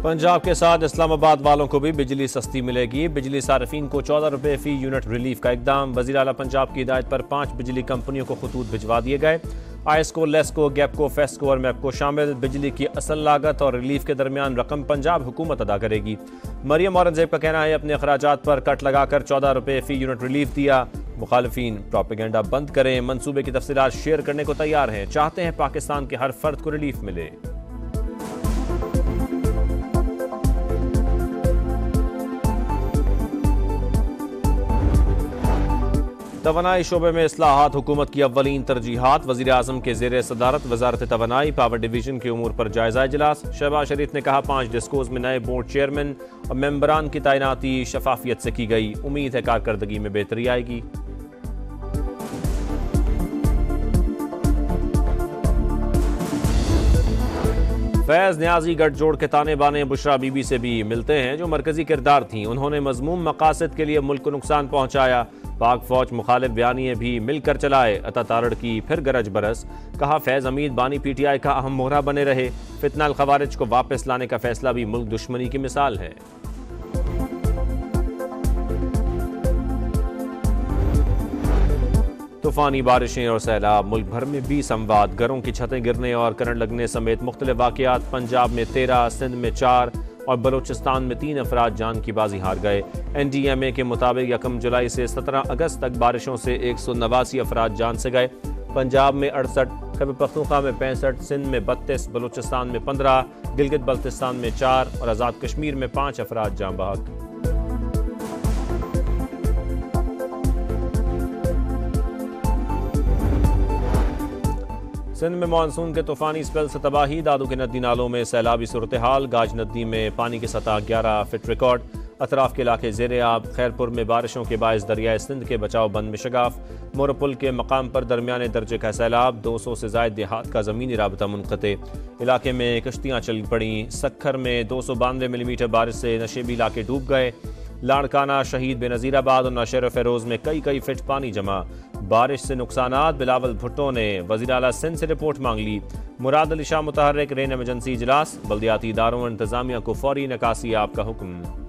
पंजाब के साथ इस्लामाबाद वालों को भी बिजली सस्ती मिलेगी। बिजली सार्फिन को 14 रुपये फी यूनिट रिलीफ का इकदाम। वज़ीर आला पंजाब की हिदायत पर 5 बिजली कंपनियों को खतूत भिजवा दिए गए। आईएसको, लेस्को, गैपको, फेस्को और मैपको शामिल। बिजली की असल लागत और रिलीफ के दरमियान रकम पंजाब हुकूमत अदा करेगी। मरियम औरंगजेब का कहना है अपने अखराजात पर कट लगाकर 14 रुपये फी यूनिट रिलीफ दिया। मुखालिफिन प्रोपेगेंडा बंद करें, मंसूबे की तफसीलात शेयर करने को तैयार हैं, चाहते हैं पाकिस्तान के हर फर्द को रिलीफ मिले। तवानाई शोबे में इस्लाहात हुकूमत की अव्वलीन तरजीहात। वज़ीर आज़म के ज़ेर सदारत वज़ारत तवानाई पावर डिवीजन के उमूर पर जायजा इजलास। शहबाज शरीफ ने कहा 5 डिस्कोज में नए बोर्ड चेयरमैन और मेंबरान की तैनाती शफाफियत से की गई। उम्मीद है कारकर्दगी में बेहतरी आएगी। फैज़ न्याजी गठजोड़ के ताने बाने बुशरा बीबी से भी मिलते हैं जो मरकजी किरदार थीं। उन्होंने मजमूम मकासद के लिए मुल्क को नुकसान पहुंचाया। पाक फौज मुखालिफ बयानिए भी मिलकर चलाए। अता तारड़ की फिर गरज बरस। कहा फैज़ हमीद बानी पीटीआई का अहम मोहरा बने रहे। फितना अल खवारिज को वापस लाने का फैसला भी मुल्क दुश्मनी की मिसाल है। तूफानी बारिशें और सैलाब, मुल्क भर में 20 अमवात, घरों की छतें गिरने और करंट लगने समेत मुख्तलिफ वाक़यात। पंजाब में 13, सिंध में 4 और बलोचिस्तान में 3 अफराद जान की बाजी हार गए। NDMA के मुताबिक 1 जुलाई से 17 अगस्त तक बारिशों से 189 अफराद जान से गए। पंजाब में 68, खैबर पख्तूनख्वा में 65, सिंध में 32, बलोचिस्तान में 15, गिलगित बल्तिस्तान में 4 और आज़ाद कश्मीर में 5 अफराद जान बहक। सिंध में मानसून के तूफानी स्पेल से तबाही। दादू के नदी नालों में सैलाबी सूरत हाल। गाज नदी में पानी की सतह 11 फीट रिकॉर्ड। अतराफ के इलाके ज़ेरे आब। खैरपुर में बारिशों के बायस दरियाए सिंध के बचाव बंद में शगाफ। मोरपुल के मकाम पर दरमियाने दर्जे का सैलाब। 200 से ज़ायद देहात का ज़मीनी राबता मुनक़ते। इलाके में कश्तियाँ चल पड़ी। सक्खर में 292 मिलीमीटर बारिश से नशेबी इलाके डूब गए। लाड़काना, शहीद बेनज़ीराबाद और नौशेर फ़ेरोज़ में कई फीट पानी जमा। बारिश से नुकसानात। बिलावल भुट्टो ने वज़ीर आला सिंध से रिपोर्ट मांग ली। मुराद अली शाह मुतहर्रिक रेन एमरजेंसी इजलास। बल्दियाती इदारों और इंतज़ामिया को फौरी निकासी आप का हुक्म।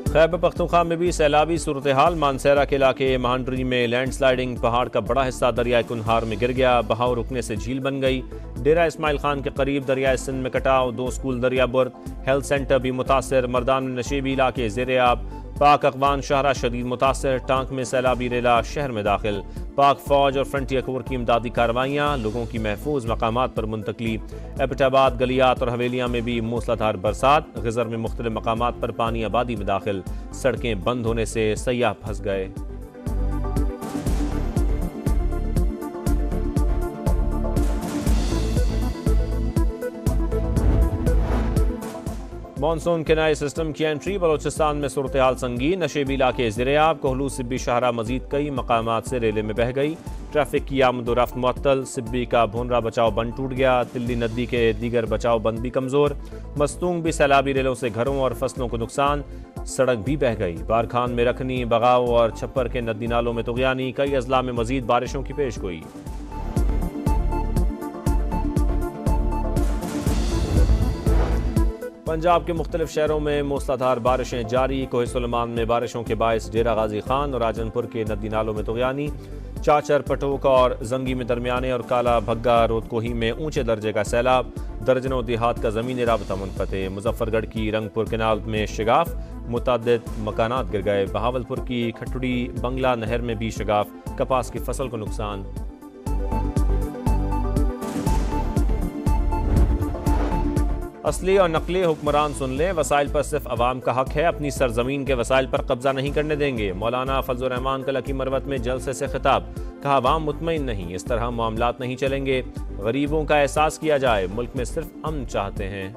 खैबर पख्तूनख्वा में भी सैलाबी सूरत हाल। मानसेरा के इलाके महांडरी में लैंडस्लाइडिंग। पहाड़ का बड़ा हिस्सा दरियाए कुनहार में गिर गया। बहाव रुकने से झील बन गई। डेरा इस्माइल खान के करीब दरियाए सिंध में कटाव। 2 स्कूल दरिया बुर्द। हेल्थ सेंटर भी मुतासर। मर्दान में नशेबी इलाके ज़ेरे आब। पाक अकवान शाहरा शदीद मुतासर। टांक में सैलाबी रेला शहर में दाखिल। पाक फौज और फ्रंटियर कोर की इमदादी कार्रवाइयाँ। लोगों की महफूज मकामात पर मुंतकली। एबटाबाद, गलियात और हवेलियाँ में भी मूसलाधार बरसात। ग़ज़र में मुख्तलिफ मकामात पर पानी आबादी में दाखिल। सड़कें बंद होने से सयाह फंस गए। मानसून के नए सिस्टम की एंट्री। बलोचिस्तान में सूरत हाल संगीन। नशेबी इलाके ज़िरियाब। कोहलू, सिब्बी, शाहरा मजीद कई मकामात से रेले में बह गई। ट्रैफिक की आमदोरफ्त मुअत्तल। सिब्बी का भोनरा बचाव बंद टूट गया। तिल्ली नदी के दीगर बचाव बंद भी कमज़ोर। मस्तूंग भी सैलाबी रेलों से घरों और फसलों को नुकसान। सड़क भी बह गई। बारखान में रखनी, बगाव और छप्पर के नदी नालों में तुग़यानी। कई अजला में मजीद बारिशों की पेश गोई। पंजाब के मुख्तलिफ शहरों में मूसलाधार बारिशें जारी। कोहे सुलेमान में बारिशों के बायस डेरा गाजी खान और राजनपुर के नदी नालों में तुग़यानी। चाचर, पटोक और जंगी में दरमियाने और काला भग्गा रोदकोही में ऊंचे दर्जे का सैलाब। दर्जनों देहात का ज़मीनी राबता मुनक़ते। मुजफ्फरगढ़ की रंगपुर केनाल में शगाफ। मुतअद्दिद मकानात गिर गए। बहावलपुर की खटुड़ी बंगला नहर में भी शगाफ। कपास की फसल को नुकसान। असली और नकली हुक्मरान सुन लें। वसाइल पर सिर्फ अवाम का हक है। अपनी सरजमीन के वसाइल पर कब्जा नहीं करने देंगे। मौलाना फजल रहमान कलकी मरवत में जलसे से खिताब। कहा अवाम मुतमईन नहीं, इस तरह मामलात नहीं चलेंगे। गरीबों का एहसास किया जाए। मुल्क में सिर्फ अमन चाहते हैं।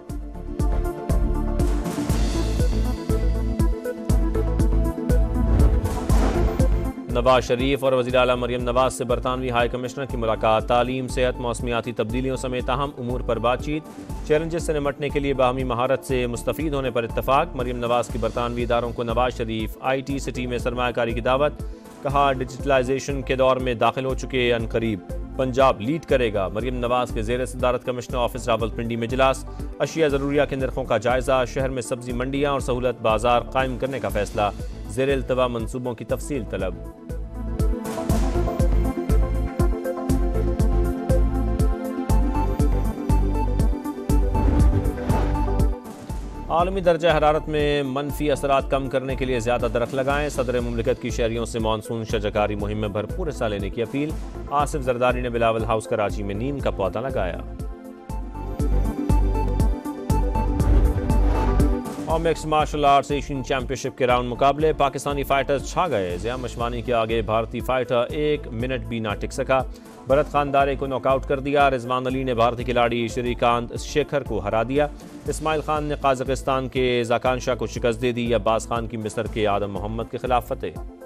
नवाज शरीफ और वज़ीर आला मरियम नवाज से बरतानवी हाई कमिश्नर की मुलाकात। तालीम, सेहत, मौसमियाती तब्दीलियों समेत अहम उमूर पर बातचीत। चैलेंजेस से निमटने के लिए बाहमी महारत से मुस्तफ़ीद होने पर इत्तफाक। मरियम नवाज की बरतानवी इदारों को नवाज शरीफ IT सिटी में सरमायाकारी की दावत। कहा, डिजिटलाइजेशन के दौर में दाखिल हो चुके अनकरीब पंजाब लीड करेगा। मरियम नवाज के ज़ेर सदारत कमिश्नर ऑफिस रावलपिंडी में इजलास। अशिया ज़रूरिया के नरखों का जायजा। शहर में सब्जी मंडियाँ और सहूलत बाजार कायम करने का फैसला। ज़ेर इल्तवा मनसूबों की तफसील तलब। आलमी दर्जा हरारत में मनफी असरात कम करने के लिए ज़्यादा दरख्त लगाएं। सदर मुमलिकत की शहरियों से मानसून शजरकारी मुहिम में भरपूर हिस्सा लेने की अपील। आसिफ जरदारी ने बिलावल हाउस कराची में नीम का पौधा लगाया। और mixed martial arts Asian championship के राउंड मुकाबले पाकिस्तानी फाइटर्स छा गए। ज़िया मशवानी के आगे भारतीय फाइटर 1 मिनट भी ना टिक सका। भरत खानदारे को नॉकआउट कर दिया। रिजवान अली ने भारतीय खिलाड़ी श्रीकांत शेखर को हरा दिया। इस्माइल खान ने काज़ाकिस्तान के ज़ाकान शाह को शिकस्त दे दी। अब्बास खान की मिस्र के आदम मोहम्मद के खिलाफ फतेह।